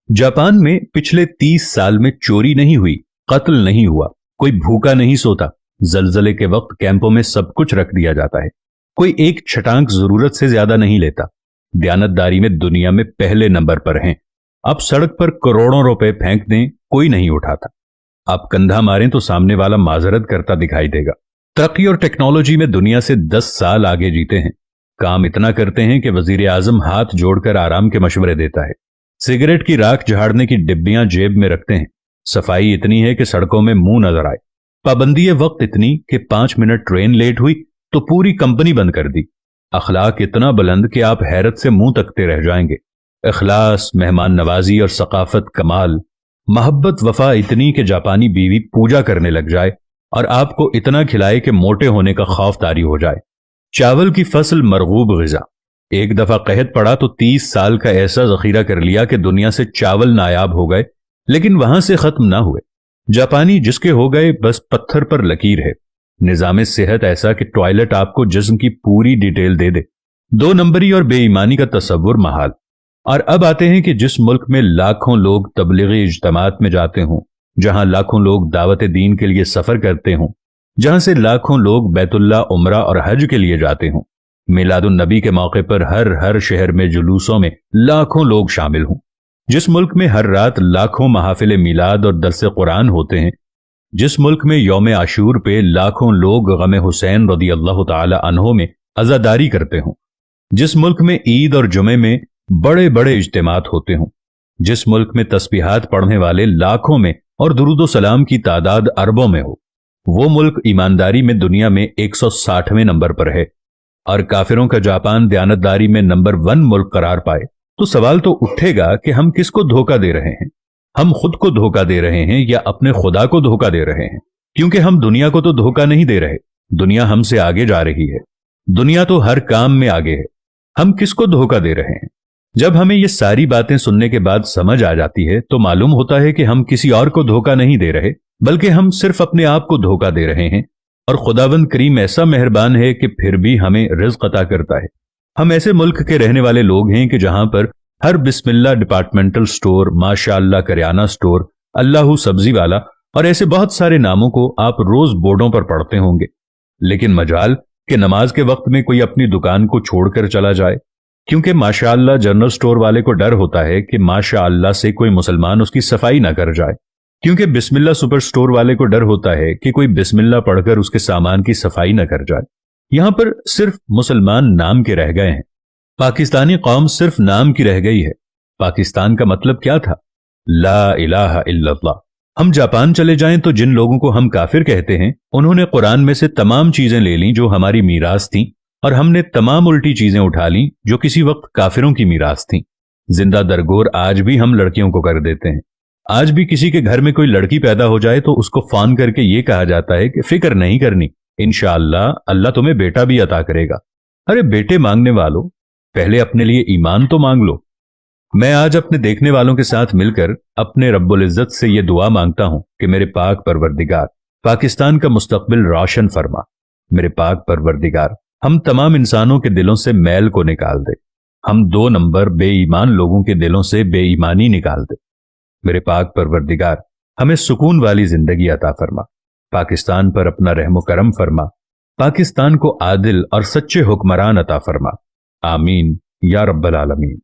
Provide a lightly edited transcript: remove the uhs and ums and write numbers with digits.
Japan में पिछले 30 साल में चोरी नहीं हुई, कत्ल नहीं हुआ, कोई भूखा नहीं सोता। जलजले के वक्त कैंपों में सब कुछ रख दिया जाता है। कोई एक छटांक जरूरत से ज्यादा नहीं लेता। दयानतदारी में दुनिया में पहले नंबर पर हैं। अब सड़क पर करोड़ों रुपए फेंक दें, कोई नहीं उठाता। आप कंधा मारें तो सामने वाला माजरत करता दिखाई देगा। तरक्की और टेक्नोलॉजी में दुनिया से 10 साल आगे जीते हैं। काम इतना करते हैं कि वजीर आजम हाथ जोड़कर आराम के मशवरे देता है। सिगरेट की राख झाड़ने की डिब्बियां जेब में रखते हैं। सफाई इतनी है कि सड़कों में मुंह नजर आए। पाबंदी वक्त इतनी कि 5 मिनट ट्रेन लेट हुई तो पूरी कंपनी बंद कर दी। अखलाक इतना बुलंद कि आप हैरत से मुंह तकते रह जाएंगे। इखलास, मेहमान नवाजी और सकाफत कमाल। मोहब्बत वफा इतनी कि जापानी बीवी पूजा करने लग जाए और आपको इतना खिलाए कि मोटे होने का खौफ तारी हो जाए। चावल की फसल मरगूब ग़िज़ा। एक दफा कहत पड़ा तो 30 साल का ऐसा जखीरा कर लिया कि दुनिया से चावल नायाब हो गए, लेकिन वहां से खत्म ना हुए। जापानी जिसके हो गए बस पत्थर पर लकीर है। निजाम सेहत ऐसा कि टॉयलेट आपको जिस्म की पूरी डिटेल दे दे। 2 नंबरी और बेईमानी का तस्वुर महाल। और अब आते हैं कि जिस मुल्क में लाखों लोग तबलीगी इज्तिमात में जाते हों, जहां लाखों लोग दावत दीन के लिए सफर करते हों, जहां से लाखों लोग बैतुल्ला, उमरा और हज के लिए जाते हों, मिलादुन नबी के मौके पर हर शहर में जुलूसों में लाखों लोग शामिल हों, जिस मुल्क में हर रात लाखों महफिल मिलाद और दरस कुरान होते हैं, जिस मुल्क में यौम आशूर पे लाखों लोग गम हुसैन रदी अल्लाह ताला अन्हो में अज़ादारी करते हों, जिस मुल्क में ईद और जुमे में बड़े बड़े इज्तिमात होते हों, जिस मुल्क में तस्बीहात पढ़ने वाले लाखों में और दुरूद सलाम की तादाद अरबों में हो, वो मुल्क ईमानदारी में दुनिया में 160वें नंबर पर है। और काफिरों का जापान दयानतदारी में नंबर 1 मुल्क करार पाए तो सवाल तो उठेगा कि हम किसको धोखा दे रहे हैं। हम खुद को धोखा दे रहे हैं या अपने खुदा को धोखा दे रहे हैं? क्योंकि हम दुनिया को तो धोखा नहीं दे रहे, दुनिया हमसे आगे जा रही है। दुनिया तो हर काम में आगे है। हम किसको धोखा दे रहे हैं? जब हमें ये सारी बातें सुनने के बाद समझ आ जाती है तो मालूम होता है कि हम किसी और को धोखा नहीं दे रहे, बल्कि हम सिर्फ अपने आप को धोखा दे रहे हैं। और खुदावंद करीम ऐसा मेहरबान है कि फिर भी हमें रिज़्क अता करता है। हम ऐसे मुल्क के रहने वाले लोग हैं कि जहां पर हर बिस्मिल्लाह डिपार्टमेंटल स्टोर, माशाअल्लाह करियाना स्टोर, अल्लाहू सब्जी वाला और ऐसे बहुत सारे नामों को आप रोज बोर्डों पर पढ़ते होंगे। लेकिन मजाल कि नमाज के वक्त में कोई अपनी दुकान को छोड़कर चला जाए, क्योंकि माशाअल्लाह जनरल स्टोर वाले को डर होता है कि माशाअल्लाह से कोई मुसलमान उसकी सफाई ना कर जाए, क्योंकि बिस्मिल्लाह सुपर स्टोर वाले को डर होता है कि कोई बिस्मिल्लाह पढ़कर उसके सामान की सफाई न कर जाए। यहां पर सिर्फ मुसलमान नाम के रह गए हैं। पाकिस्तानी कौम सिर्फ नाम की रह गई है। पाकिस्तान का मतलब क्या था? ला इलाहा इल्लल्लाह। हम जापान चले जाएं तो जिन लोगों को हम काफिर कहते हैं, उन्होंने कुरान में से तमाम चीजें ले ली जो हमारी मीरास थी, और हमने तमाम उल्टी चीजें उठा ली जो किसी वक्त काफिरों की मीरास थी। जिंदा दरगोर आज भी हम लड़कियों को कर देते हैं। आज भी किसी के घर में कोई लड़की पैदा हो जाए तो उसको फोन करके ये कहा जाता है कि फिक्र नहीं करनी, इंशाअल्लाह अल्लाह तुम्हें बेटा भी अता करेगा। अरे बेटे मांगने वालों, पहले अपने लिए ईमान तो मांग लो। मैं आज अपने देखने वालों के साथ मिलकर अपने रब्बुल इज्जत से यह दुआ मांगता हूं कि मेरे पाक परवरदिगार पाकिस्तान का मुस्तकबिल रोशन फरमा। मेरे पाक परवरदिगार हम तमाम इंसानों के दिलों से मैल को निकाल दे। हम 2 नंबर बेईमान लोगों के दिलों से बेईमानी निकाल दे। मेरे पाक परवरदिगार हमें सुकून वाली जिंदगी अता फरमा। पाकिस्तान पर अपना रहमो करम फरमा। पाकिस्तान को आदिल और सच्चे हुक्मरान अता फरमा। आमीन या रब्बल आलमीन।